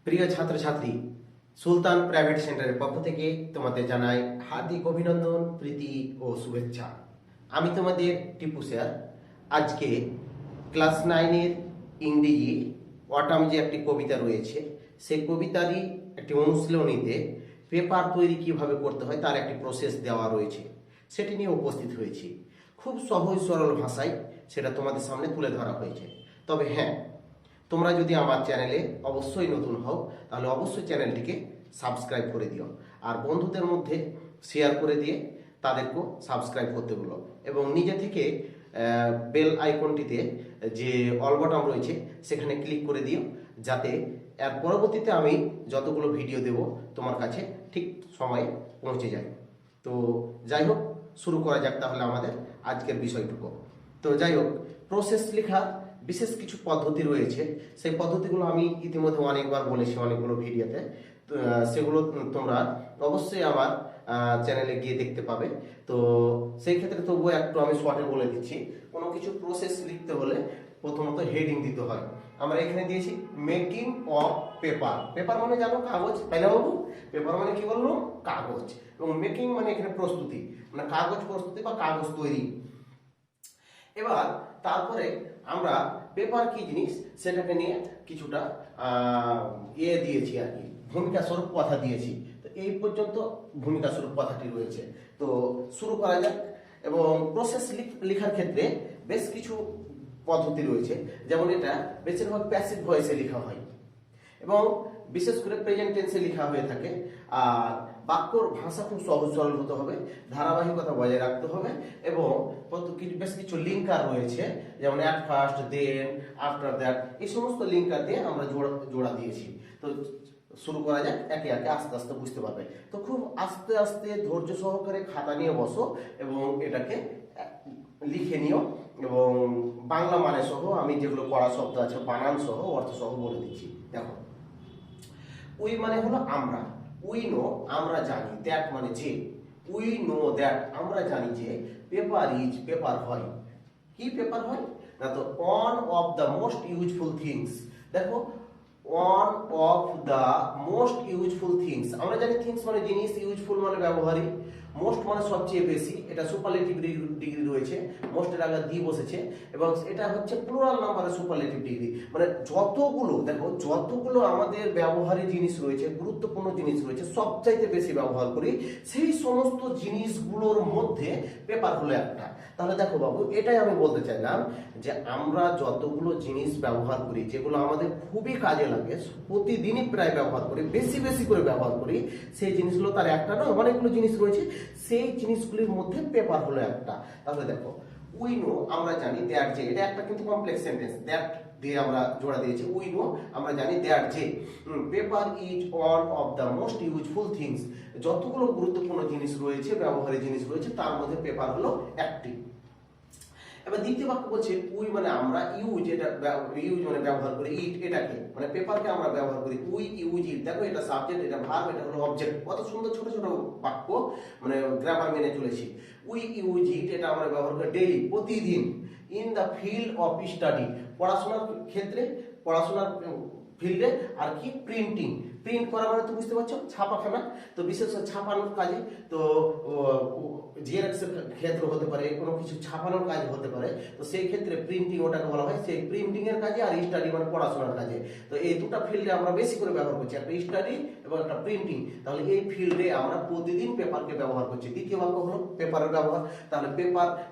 প্রিয় ছাত্রছাত্রী, সুলতান প্রাইভেট সেন্টারের পক্ষ থেকে তোমাদের জানাই হার্দিক অভিনন্দন, প্রীতি ও শুভেচ্ছা। আমি তোমাদের টিপু স্যার। আজকে ক্লাস 9-এর ইংরেজি অটাম যে একটি কবিতা রয়েছে, সেই কবিতারই একটি অনুশীলনীতে পেপার তৈরি কিভাবে করতে হয় তার একটি প্রসেস দেওয়া রয়েছে, সেটি নিয়ে উপস্থিত হয়েছি। খুব সহজ সরল ভাষায় সেটা তোমাদের সামনে তুলে ধরা হয়েছে। তবে হ্যাঁ, তোমরা যদি আমার চ্যানেলে অবশ্যই নতুন হও তাহলে অবশ্যই চ্যানেলটিকে সাবস্ক্রাইব করে দিও, আর বন্ধুদের মধ্যে শেয়ার করে দিয়ে তাদেরকেও সাবস্ক্রাইব করতে বলো, এবং নিজে থেকে বেল আইকনটিতে যে অল বাটন রয়েছে সেখানে ক্লিক করে দিও, যাতে এর পরবর্তীতে আমি যতগুলো ভিডিও দেব তোমার কাছে ঠিক সময়ে পৌঁছে যায়। তো যাই হোক, শুরু করা যাক তাহলে আমাদের আজকের বিষয়টুকু। তো যাই হোক, প্রসেস লেখা বিশেষ কিছু পদ্ধতি রয়েছে। সেই পদ্ধতিগুলো আমি ইতিমধ্যে অনেকবার বলেছি অনেকগুলো ভিডিওতে। সেগুলো তোমরা অবশ্যই আমার চ্যানেলে গিয়ে দেখতে পাবে। তো সেই ক্ষেত্রে তবুও একটু আমি শর্টে বলে দিচ্ছি। কোনো কিছু প্রসেস লিখতে হলে প্রথমত হেডিং দিতে হয়। আমরা এখানে দিয়েছি মেকিং অফ পেপার। পেপার মানে জানো কাগজ, তাই না বাবু? পেপার মানে কি বললো? কাগজ। এবং মেকিং মানে এখানে প্রস্তুতি, মানে কাগজ প্রস্তুতি বা কাগজ তৈরি। এবার তারপরে আমরা পেপার কি জিনিস সেটাকে নিয়ে কিছুটা দিয়েছি আর কি, ভূমিকা স্বরূপ কথা দিয়েছি। তো এই পর্যন্ত ভূমিকা স্বরূপ কথাটি রয়েছে। তো শুরু করা যাক। এবং প্রসেস লেখার ক্ষেত্রে বেশ কিছু পদ্ধতি রয়েছে। যেমন এটা বেশিরভাগ প্যাসিভ ভয়েসে লেখা হয় এবং বিশেষ করে প্রেজেন্ট টেন্সে লেখা হয়ে থাকে। আর বাক্যর ভাষা খুব সহজ সরল হতে হবে, ধারাবাহিকতা বজায় রাখতে হবে, এবং বেশ কিছু লিঙ্কার রয়েছে, যেমন at first, then, after that, এই সমস্ত লিঙ্কার দিয়ে আমরা জোড়া দিয়েছি। তো শুরু করা যাক, একে একে আস্তে আস্তে বুঝতে পারবে। তো খুব আস্তে আস্তে ধৈর্য সহকারে খাতা নিয়ে বসো এবং এটাকে লিখে নিও, এবং বাংলা মানে সহ আমি যেগুলো পড়া শব্দ আছে বানান সহ অর্থ সহ বলে দিচ্ছি। দেখো, উই মানে হলো আমরা, উই নো আমরা জানি, দ্যাট মানে যে, উই নো দ্যাট আমরা জানি যে, পেপার ইজ পেপার হয়। কি পেপার হয় না? তো one of the most useful things. দেখো, one of the most useful things, আমরা জানি থিংস মানে জিনিস, ইউজফুল মানে ব্যবহারিক, মোস্ট মানে সবচেয়ে বেশি, এটা সুপারলেটিভ ডিগ্রি রয়েছে, মোস্টের আগে দি বসেছে, এবং এটা হচ্ছে প্লুরাল নাম্বারের সুপারলেটিভ ডিগ্রি। মানে যতগুলো, দেখো যতগুলো আমাদের ব্যবহারিক জিনিস রয়েছে, গুরুত্বপূর্ণ জিনিস রয়েছে, সবচাইতে বেশি ব্যবহার করি, সেই সমস্ত জিনিসগুলোর মধ্যে পেপার হলো একটা। তাহলে দেখো বাবু, এটাই আমি বলতে চাইলাম যে আমরা যতগুলো জিনিস ব্যবহার করি, যেগুলো আমাদের খুবই কাজে লাগে, প্রতিদিনই প্রায় ব্যবহার করি, বেশি বেশি করে ব্যবহার করি, সেই জিনিসগুলো তার একটা নয়, অনেকগুলো জিনিস রয়েছে, সেই জিনিসগুলির মধ্যে পেপার হলো একটা। তাহলে দেখো, উই নো আমরা জানি, দ্যাট যে, এটা একটা কিন্তু কমপ্লেক্স সেন্টেন্স, দ্যাট দিয়ে আমরা জোড়া দিয়েছি, উই নো আমরা জানি, দ্যাট যে, paper is one of the most useful things, যতগুলো গুরুত্বপূর্ণ জিনিস রয়েছে, ব্যবহারিক জিনিস রয়েছে, তার মধ্যে পেপার হলো একটি। এবার দ্বিতীয় বাক্য বলছে উই মানে আমরা, ইউজ এটা ইউজ মানে ব্যবহার করি, ইট এটাকে মানে পেপারকে আমরা ব্যবহার করি, উই ইউজ ইট। দেখো, এটা সাবজেক্ট, এটা ভার্ব, এটা হলো অবজেক্ট। কত সুন্দর ছোট ছোট বাক্য, মানে গ্রামার মেনে চলেছি। উই ইউজ ইট এটা আমরা ব্যবহার করি ডেইলি, প্রতিদিন। In the field of study, পড়াশোনার ক্ষেত্রে, পড়াশোনার ফিল্ডে। আর কি? প্রিন্টিং, প্রিন্ট করা মানে তো বুঝতে পারছো, ছাপাখানা। তো বিশেষ করে ছাপানোর কাজে, তো জেরক্সের ক্ষেত্র হতে পারে, কোনো কিছু ছাপানোর কাজ হতে পারে, তো সেই ক্ষেত্রে প্রিন্টিং ওটাকে বলা হয়, সেই প্রিন্টিং এর কাজে। আর স্টাডি মানে পড়াশোনার কাজে। তো এই দুটো ফিল্ডে আমরা বেশি করে ব্যবহার করছি, একটা স্টাডি এবং একটা প্রিন্টিং। তাহলে এই ফিল্ডে আমরা প্রতিদিন পেপারকে ব্যবহার করছি। দ্বিতীয় বাক্য হলো পেপারের ব্যবহার। তাহলে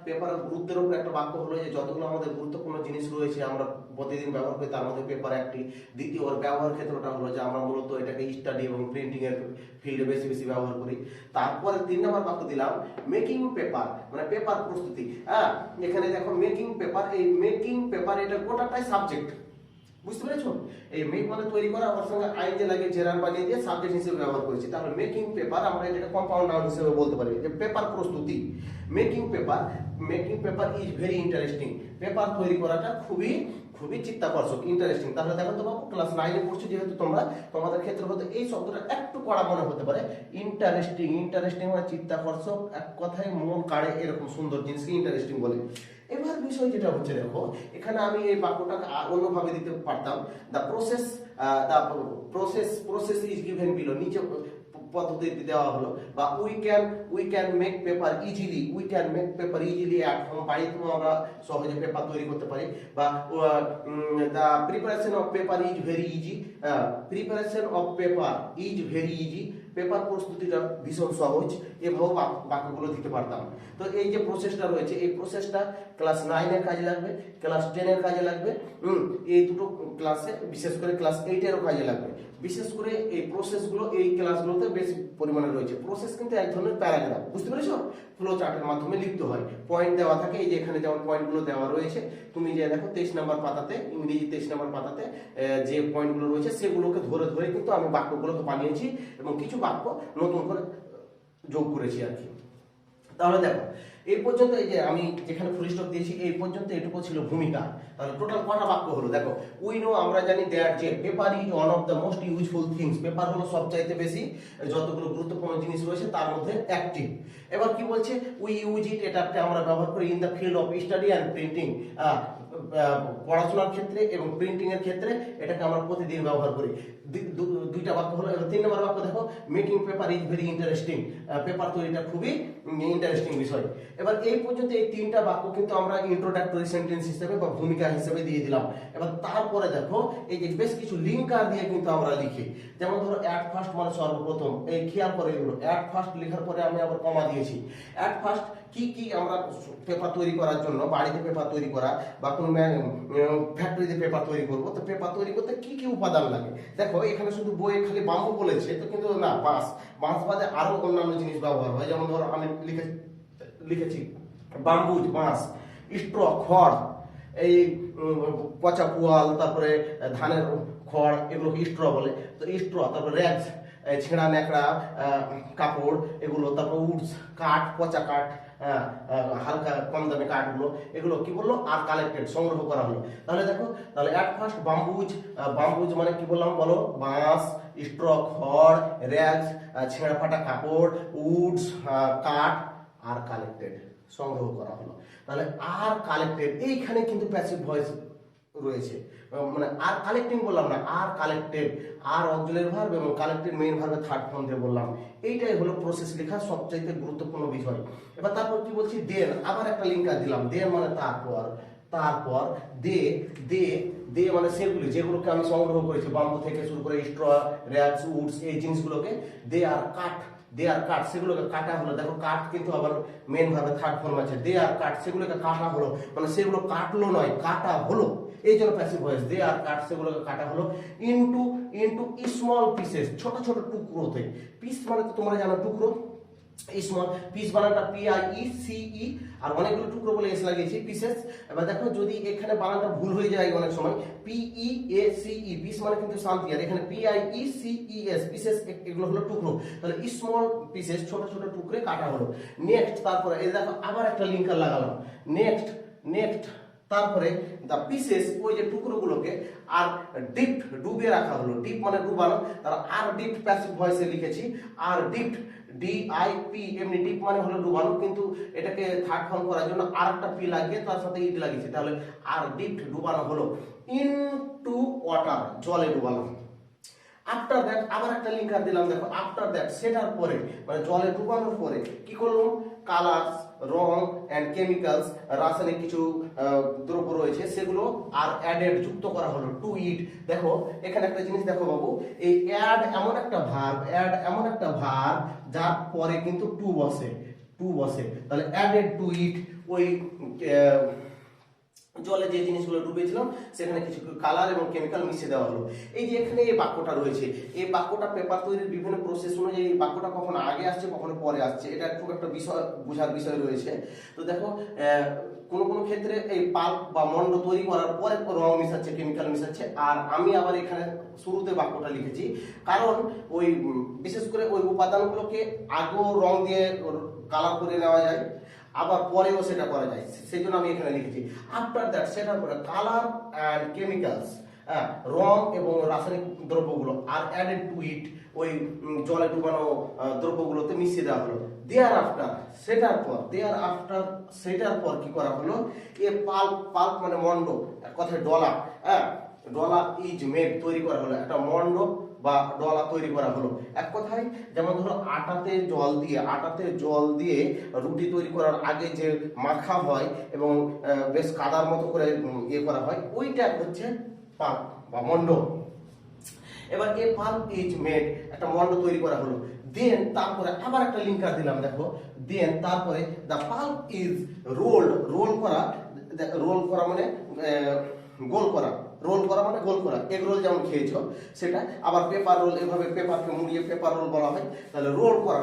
পেপারের গুরুত্বের উপর একটা বাক্য হলো যে যতগুলো আমাদের গুরুত্বপূর্ণ জিনিস রয়েছে আমরা প্রতিদিন ব্যবহার করি, তার মধ্যে পেপার একটি। দ্বিতীয় ওর ব্যবহার ক্ষেত্রটা হলো যে আমরা মূলত এটাকে স্টাডি এবং প্রিন্টিং এর ফিল্ডে বেশি বেশি ব্যবহার করি। তারপরে 3 নম্বর বাক্য দিলাম মেকিং পেপার, মানে পেপার প্রস্তুতি। হ্যাঁ, এখানে দেখো মেকিং পেপার, এই মেকিং পেপার এটা গোটাটাই সাবজেক্ট, বুঝতে পেরেছো? এই মেক মানে তৈরি করা, ওর সঙ্গে আইন যে লাগে জেরার বানিয়ে দিয়ে সাবজেক্ট হিসেবে ব্যবহার করেছি। তাহলে মেকিং পেপার আমরা এটাকে কম্পাউন্ড নাউন হিসেবে বলতে পারি, যে পেপার প্রস্তুতি। Making paper is very interesting, paper তৈরি করাটা খুবই খুবই চিত্তাকর্ষক, ইন্টারেস্টিং। তাহলে দেখো তো বাবু, ক্লাস 9 এ পড়ছো যেহেতু তোমরা, তোমাদের ক্ষেত্রে হয়তো এই শব্দটা একটু কড়া মনে হতে পারে। ইন্টারেস্টিং, ইন্টারেস্টিং মানে চিত্তাকর্ষক, এক কথায় মন কাড়ে, এরকম সুন্দর জিনিসকে ইন্টারেস্টিং বলে। এবার বিষয় যেটা হচ্ছে দেখো, এখানে আমি এই বাক্যটাকে অন্যভাবে দিতে পারতাম, the process is given below, নিচে পদ্ধতিতে দেওয়া হলো, বা we can make paper easily at home, বাড়িতেও আমরা সহজে পেপার তৈরি করতে পারি, বা the preparation of paper is very easy, paper প্রস্তুতিটা ভীষণ সহজ, এভাবে বাক্যগুলো দিতে পারতাম। তো এই যে প্রসেসটা রয়েছে, এই প্রসেসটা ক্লাস 9 এর কাজে লাগবে, ক্লাস 10 এর কাজে লাগবে, এই দুটো ক্লাসে, বিশেষ করে ক্লাস 8 এরও কাজে লাগবে। বিশেষ করে এই প্রসেসগুলো এই ক্লাসগুলোতে বেশি পরিমাণে রয়েছে। প্রসেস কিন্তু এক ধরনের প্যারাগ্রাফ, বুঝতে পেরেছো? ফ্লো চার্টের মাধ্যমে লিখতে হয়, পয়েন্ট দেওয়া থাকে, এই যে এখানে যেমন পয়েন্টগুলো দেওয়া রয়েছে, তুমি যে দেখো 23 নম্বর পাতাতে, ইংরেজি 23 নম্বর পাতাতে যে পয়েন্টগুলো রয়েছে সেগুলোকে ধরে ধরে কিন্তু আমি বাক্যগুলোকে বানিয়েছি এবং কিছু বাক্য নতুন করে যোগ করেছি আর কি। তাহলে দেখো এই পর্যন্ত, এই যে আমি যেখানে ফুল স্টপ দিয়েছি এই পর্যন্ত এটুকু ছিল ভূমিকা। তাহলে টোটাল কটা বাক্য হলো দেখো, উই নো, আমরা জানি, দ্যাট, যে paper is one of the most useful things, paper হলো সবচাইতে বেশি যতগুলো গুরুত্বপূর্ণ জিনিস রয়েছে তার মধ্যে একটি। এবার কি বলছে, উই ইউজ ইট, এটাকে আমরা ব্যবহার করি in the field of study and printing, পড়াশোনার ক্ষেত্রে এবং প্রিন্টিং এর ক্ষেত্রে এটাকে আমরা প্রতিদিন ব্যবহার করি। দুইটা বাক্য হলো। এবার 3 নম্বর বাক্য দেখো, making paper is very interesting, paper তৈরিটা খুবই ইন্টারেস্টিং বিষয়। এবার এই পর্যন্ত এই 3টা বাক্য কিন্তু আমরা ইন্ট্রোডাক্টরি সেন্টেন্স হিসেবে বা ভূমিকা হিসেবে দিয়ে দিলাম। এবার তারপরে দেখো এই যে বেশ কিছু লিঙ্কার দিয়ে কিন্তু আমরা লিখি, যেমন ধরো অ্যাট ফার্স্ট মানে সর্বপ্রথম, এই খেয়াল করে এগুলো, অ্যাট ফার্স্ট লেখার পরে আমি আবার কমা দিয়েছি। অ্যাট ফার্স্ট কি আমরা পেপার তৈরি করার জন্য, বাড়িতে পেপার তৈরি করা বা কোনো ফ্যাক্টরিতে পেপার তৈরি করবো, তো পেপার তৈরি করতে কি উপাদান লাগে দেখো, এখানে শুধু বইয়ে খালি বাম্বু বলেছে, তো কিন্তু না, বাঁশ বাদে আরো অন্যান্য জিনিস ব্যবহার হয়। যেমন ধরো আমি লিখেছি বাম্বুজ, বাঁশ, স্ট্র, খড়, এই পচা পুয়াল, তারপরে ধানের খড়, এগুলোকে স্ট্র বলে, তো স্ট্র, তারপরে র্যাগস, ছেঁড়া ন্যাকড়া কাপড় এগুলো, তারপর উডস, কাঠ, পচা কাঠ, হালকা কম দামে কাঠগুলো, এগুলো কি বললো, আর কালেক্টেড, সংগ্রহ করা হলো। তাহলে দেখো, তাহলে অ্যাট ফার্স্ট বাম্বুজ মানে কি বললাম বলো, বাঁশ, স্ট্র, খড়, র্যাগস, ছেঁড়া ফাটা কাপড়, উডস, কাঠ, আর কালেক্টেড, সংগ্রহ করা হলো। তাহলে আর কালেক্টেড, এইখানে কিন্তু প্যাসিভ ভয়েস রয়েছে, মানে আর কালেক্টিং বললাম না, আর কালেক্টেড, আর অক্সিলারি ভার্ব এবং কালেক্টেড মেইন ভার্বের থার্ড ফর্ম দিয়ে বললাম। এইটাই হলো প্রসেস লেখার সবচাইতে গুরুত্বপূর্ণ বিষয়। এবার তারপর কি বলছি, দেন, আবার একটা লিঙ্কার দিলাম, দেন মানে তারপর দে মানে সেগুলি, যেগুলোকে আমি সংগ্রহ করেছি বাম্বু থেকে শুরু করে স্ট্র, র্যাগস, উডস, এই জিনিসগুলোকে দে আর কাট, সেগুলোকে কাটা হলো। দেখো কাট কিন্তু আবার মেন ভাবে থার্ড ফর্ম আছে, দে আর কাট, সেগুলোকে কাটা হলো, মানে সেগুলো কাটলো নয়, কাটা হলো, এই জন্য প্যাসিভ ভয়েস। দে আর কাট, সেগুলোকে কাটা হলো ইনটু স্মল পিসেস, ছোট ছোট টুকরোতে। পিস মানে তো তোমরা জানো টুকরো, স্মল পিস বানানটা PIECE, আর অনেকগুলো টুকরো বলে এস লাগিয়েছি, পিসেস। এবার দেখো যদি এখানে বানানটা ভুল হয়ে যায় অনেক সময়, PEACE, পিস মানে কিন্তু শান্তি, আর এখানে PIECES, পিসেস, এগুলো হলো টুকরো। তাহলে স্মল পিসেস, ছোট ছোট টুকরে কাটা হলো। নেক্সট, তারপরে এই দেখো আবার একটা লিঙ্কার লাগালাম, নেক্সট তারপরে দা পিসেস, ওই যে টুকরোগুলোকে আর ডিপড, ডুবে রাখা হলো, ডিপ মানে ডুবানো, তার আর ডিপড প্যাসিভ ভয়েসে লিখেছি, আর ডিপড, DIP, এমনি ডিপ মানে হলো ডুবানো, কিন্তু এটাকে থার্ড ফর্ম করার জন্য আর একটা পি লাগিয়ে তার সাথে ইট লাগিয়েছি, তাহলে আর ডিপড, ডুবানো হলো ইনটু ওয়াটার, জলে ডুবানো। আফটার দ্যাট, আবার একটা লিঙ্কার দিলাম, দেখো আফটার দ্যাট, সেটার পরে মানে জলে ডুবানোর পরে কি করলাম, কালার্স, রং এন্ড কেমিক্যালস, রাসায়নিক কিছু দ্রব্য রয়েছে সেগুলো আর অ্যাডেড, যুক্ত করা হলো টু ইট। দেখো এখানে একটা জিনিস দেখো বাবু, এই অ্যাড এমন একটা ভার্ব যার পরে কিন্তু টু বসে, তাহলে অ্যাডেড টু ইট, ওই জলে যে জিনিসগুলো ডুবেছিলাম সেখানে কিছু কালার এবং কেমিক্যাল মিশিয়ে দেওয়া হলো। এই যে এখানে এই বাক্যটা রয়েছে, এই বাক্যটা পেপার তৈরির বিভিন্ন প্রসেস অনুযায়ী এই বাক্যটা কখনো আগে আসছে কখনো পরে আসছে, এটা খুব একটা বিষয় বোঝার বিষয় রয়েছে। তো দেখো কোনো ক্ষেত্রে এই পাল্প বা মন্ড তৈরি করার পরে রং মিশাচ্ছে, কেমিক্যাল মিশাচ্ছে, আর আমি আবার এখানে শুরুতে বাক্যটা লিখেছি কারণ ওই বিশেষ করে ওই উপাদানগুলোকে আগেও রং দিয়ে কালার করে নেওয়া যায়, আবার পরেও সেটা করা যায়, সেই জন্য আমি এখানে লিখেছি আফটার দ্যাট, সেটার পরে কালার অ্যান্ড কেমিক্যালস, হ্যাঁ, রং এবং রাসায়নিক দ্রব্যগুলো আর অ্যাডেড টু ইট, ওই জলে ডুবানো দ্রব্যগুলোতে মিশিয়ে দেওয়া হলো। দেয়ার আফটার সেটার পর কি করা হলো, এ পাল্প মানে মন্ড, এক কথায় ডলা, হ্যাঁ, ডলা ইজ মেড তৈরি করা হলো, একটা মন্ড বা ডলা তৈরি করা হলো। এক কথায় যেমন ধরো আটাতে জল দিয়ে রুটি তৈরি করার আগে যে মাখা হয় এবং বেশ কাদার মতো করে ইয়ে করা হয়, ওইটা হচ্ছে পাল্প বা মন্ড। এবার এ পাল্প ইজ মেড, একটা মন্ড তৈরি করা হলো। দেন তারপরে আবার একটা লিঙ্কার দিলাম, দেখো, দেন তারপরে দ্য পাল্প ইজ রোল করা মানে গোল করা মানে গোল করা, এগ রোল যেমন খেয়েছো সেটা, আবার পেপার রোল, এভাবে পেপারকে মুড়িয়ে পেপার রোল বলা হয়। তাহলে রোল করা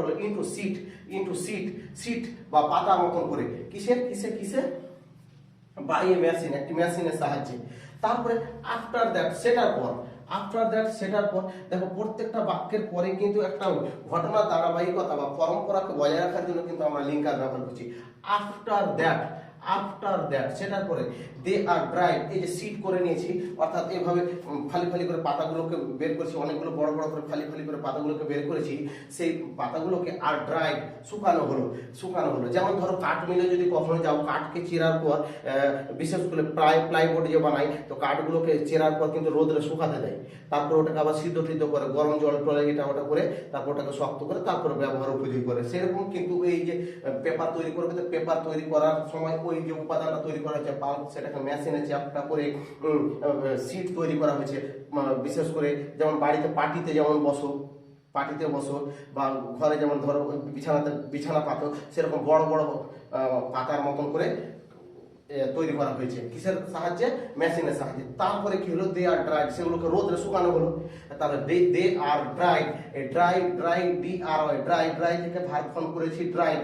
হলো ইনটু সিট বা পাতার মতন করে, কিসে বাই এ মেশিন, একটি মেশিনের সাহায্যে। তারপরে আফটার দ্যাট সেটার পর দেখো, প্রত্যেকটা বাক্যের পরে কিন্তু একটা ঘটনার ধারাবাহিকতা বা পরম্পরাকে বজায় রাখার জন্য কিন্তু আমরা লিঙ্কার ব্যবহার করছি। আফটার দ্যাট সেটার পরে দে আর ড্রাইড, এই যে সিট করে নিয়েছি, অর্থাৎ এভাবে ফালি করে পাতাগুলোকে বের করেছি, অনেকগুলো বড় করে ফালি করে পাতাগুলোকে বের করেছি, সেই পাতাগুলোকে আর ড্রাইড শুকানো হলো। যেমন ধরো কাঠ মিলে যদি কখনো যাও, কাঠকে চেরার পর বিশেষ করে প্লাইবোর্ড যে বানাই, তো কাঠগুলোকে চেরার পর কিন্তু রোদে শুকাতে দেয়, তারপর ওটাকে আবার সিদ্ধ করে গরম জল টলে এটা ওটা করে তারপর ওটাকে শক্ত করে তারপরে ব্যবহার উপযোগী করে। সেরকম কিন্তু এই যে পেপার তৈরি করবে, তো পেপার তৈরি করার সময় ওই যে উপাদানটা তৈরি করা হচ্ছে পাল্প, সেটাকে মেশিনে চ্যাপটা করে সিট তৈরি করা হয়েছে। বিশেষ করে যেমন বাড়িতে পার্টিতে বসো বা ঘরে যেমন ধরো বিছানা পাতো, সেরকম বড় পাতার মতন করে তৈরি করা হয়েছে। কিসের সাহায্যে? মেশিনের সাহায্যে। তারপরে কি হলো, দে আর ড্রাইড, সেগুলোকে রোদে শুকানো হলো। তাহলে দে আর ড্রাইড, ড্রাই থেকে ভার্ব ফর্ম করেছি ড্রাইড,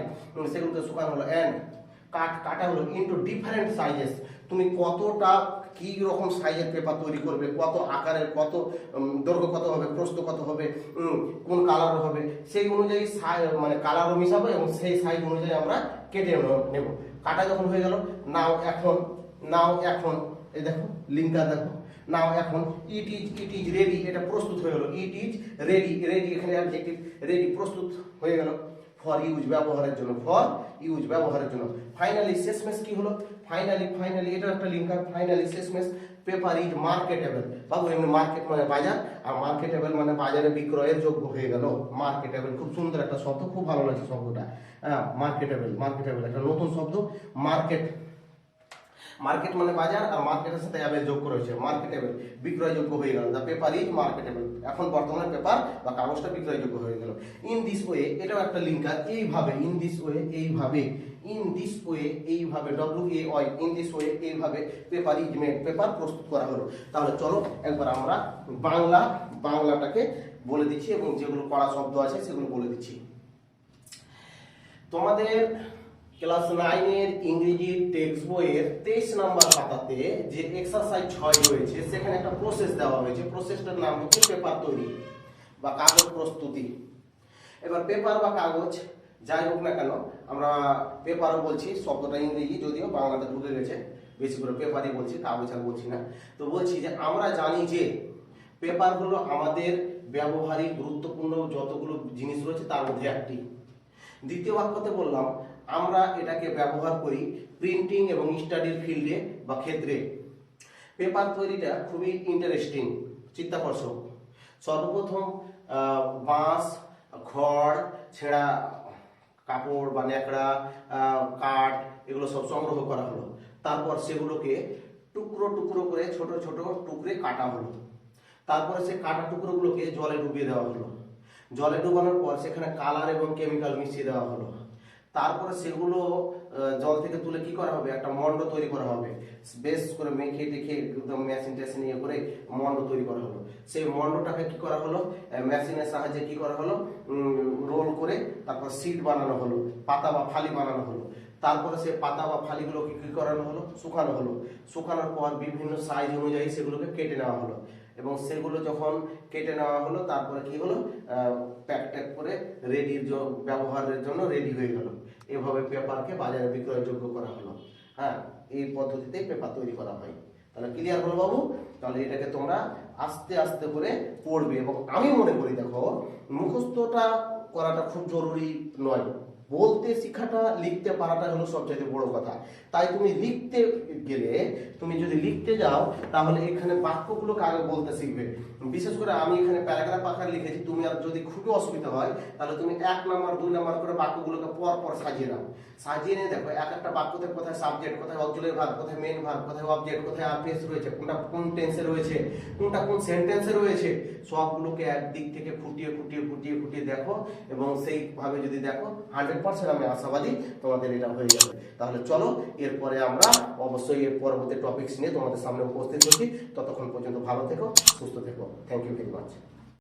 সেগুলোকে শুকানো হলো। এন্ড কাটা হলো ইনটু ডিফারেন্ট সাইজেস। তুমি কতটা কি রকম সাইজের পেপার তৈরি করবে, কত আকারের, কত দৈর্ঘ্য কত হবে, প্রস্থ কত হবে, কোন কালার হবে, সেই অনুযায়ী মানে কালারও মিশাবো এবং সেই সাইজ অনুযায়ী আমরা কেটে নেব। কাটা যখন হয়ে গেল, নাও এখন এই দেখো লিঙ্কার, দেখো নাও এখন ইট ইজ রেডি, এটা প্রস্তুত হয়ে গেল। ইট ইজ রেডি, এখানে অ্যাডজেক্টিভ, রেডি প্রস্তুত হয়ে গেল ফর ইউজ ব্যবহারের জন্য। ফাইনালি শেষমেশ কি হলো, ফাইনালি এটা একটা লিঙ্কার। ফাইনালি শেষমেশ পেপার ইজ মার্কেটেবল। বাবু এমনি মার্কেট মানে বাজার, আর মার্কেটেবল মানে বাজারে বিক্রয়ের যোগ্য হয়ে গেল। মার্কেটেবল খুব সুন্দর একটা শব্দ, খুব ভালো লাগছে শব্দটা। মার্কেটেবল একটা নতুন শব্দ। মার্কেট মানে বাজার, আর মার্কেটের সাথে অ্যাবেল যোগ করেছে, মার্কেটেবল বিক্রয়যোগ্য হয়ে গেল। দ্য পেপার ইজ মার্কেটেবল, এখন বর্তমানে পেপার বা কাগজটা বিক্রয়যোগ্য হয়ে গেল। ইন দিস ওয়ে, এটাও একটা লিঙ্কার। এইভাবে, ইন দিস ওয়ে এইভাবে, WAY, ইন দিস ওয়ে এইভাবে পেপার ইজ মেড, পেপার প্রস্তুত করা হলো। তাহলে চলো একবার আমরা বাংলাটাকে বলে দিচ্ছি এবং যেগুলো পড়া শব্দ আছে সেগুলো বলে দিচ্ছি। তোমাদের ক্লাস 9 এর ইংরেজি টেক্সট বইয়ের 23 নম্বর খাতাতে যে এক্সারসাইজ 6 রয়েছে, সেখানে একটা প্রসেস দেওয়া হয়েছে। প্রসেসটার নাম হচ্ছে পেপার তৈরি বা কাগজ প্রস্তুতি। এবার পেপার বা কাগজ যাই হোক না কেন, আমরা পেপারও বলছি, শব্দটা ইংরেজি যদিও বাংলাতে ঢুকে গেছে, বেশি করে পেপারই বলছি, কাগজ আর বলছি না। তো বলছি যে আমরা জানি যে পেপার হলো আমাদের ব্যবহারিক গুরুত্বপূর্ণ যতগুলো জিনিস রয়েছে তার মধ্যে একটি। দ্বিতীয় বাক্যতে বললাম আমরা এটাকে ব্যবহার করি প্রিন্টিং এবং স্টাডির ফিল্ডে বা ক্ষেত্রে। পেপার তৈরিটা খুবই ইন্টারেস্টিং, চিত্তাকর্ষক। সর্বপ্রথম বাঁশ, খড়, ছেঁড়া কাপড় বা ন্যাকড়া, কাঠ, এগুলো সব সংগ্রহ করা হলো। তারপর সেগুলোকে টুকরো করে ছোট টুকরে কাটা হলো। তারপরে সে কাটা টুকরোগুলোকে জলে ডুবিয়ে দেওয়া হলো। জলে ডুবানোর পর সেখানে কালার এবং কেমিক্যাল মিশিয়ে দেওয়া হলো। তারপরে সেগুলো জল থেকে তুলে কি করা হবে, একটা মন্ড তৈরি করা হবে। বেশ করে মেখে টেখে একদম মেশিন ইয়ে করে মন্ড তৈরি করা হলো। সেই মন্ডটাকে কি করা হলো, মেশিনের সাহায্যে কি করা হলো, রোল করে তারপর সিট বানানো হলো, পাতা বা ফালি বানানো হলো। তারপরে সেই পাতা বা ফালিগুলোকে কি করানো হলো, শুকানো হলো। শুকানোর পর বিভিন্ন সাইজ অনুযায়ী সেগুলোকে কেটে নেওয়া হলো এবং সেগুলো যখন কেটে নেওয়া হলো তারপরে কি হলো, প্যাক করে ব্যবহারের জন্য রেডি হয়ে গেল। এভাবে পেপারকে বাজারে বিক্রয়যোগ্য করা হলো। হ্যাঁ, এই পদ্ধতিতেই পেপার তৈরি করা হয়। তাহলে ক্লিয়ার হলো বাবু? তাহলে এটাকে তোমরা আস্তে আস্তে করে পড়বে, এবং আমি মনে করি দেখো মুখস্থটা করাটা খুব জরুরি নয়, বলতে শেখাটা, লিখতে পারাটা হলো সবচেয়ে বড় কথা। তাই তুমি লিখতে গেলে, তুমি যদি লিখতে যাও তাহলে এখানে বাক্যগুলোকে আগে বলতে শিখবে। বিশেষ করে আমি এখানে প্যারাগ্রাফ আকারে লিখেছি, তুমি আর যদি খুবই অসুবিধা হয় তাহলে তুমি 1 নাম্বার 2 নাম্বার করে বাক্যগুলোকে পর পর সাজিয়ে নাও। সাজিয়ে নিয়ে দেখো এক একটা বাক্যতে কোথায় সাবজেক্ট, কোথায় অক্সিলারি ভার্ব, কোথায় মেইন ভার্ব, কোথায় অবজেক্ট, কোথায় আরপিএস রয়েছে, কোনটা কোন টেন্সে রয়েছে, কোনটা কোন সেন্টেন্সে রয়েছে, সবগুলোকে একদিক থেকে খুঁটিয়ে খুঁটিয়ে খুঁটিয়ে খুঁটিয়ে দেখো, এবং সেইভাবে যদি দেখো 100% আমি আশাবাদী তোমাদের এটা হয়ে যাবে। তাহলে চলো এরপরে আমরা অবশ্যই এর পরবর্তী টপিকস নিয়ে তোমাদের সামনে উপস্থিত হচ্ছি। ততক্ষণ পর্যন্ত ভালো থেকো, সুস্থ থেকো। Thank you very much.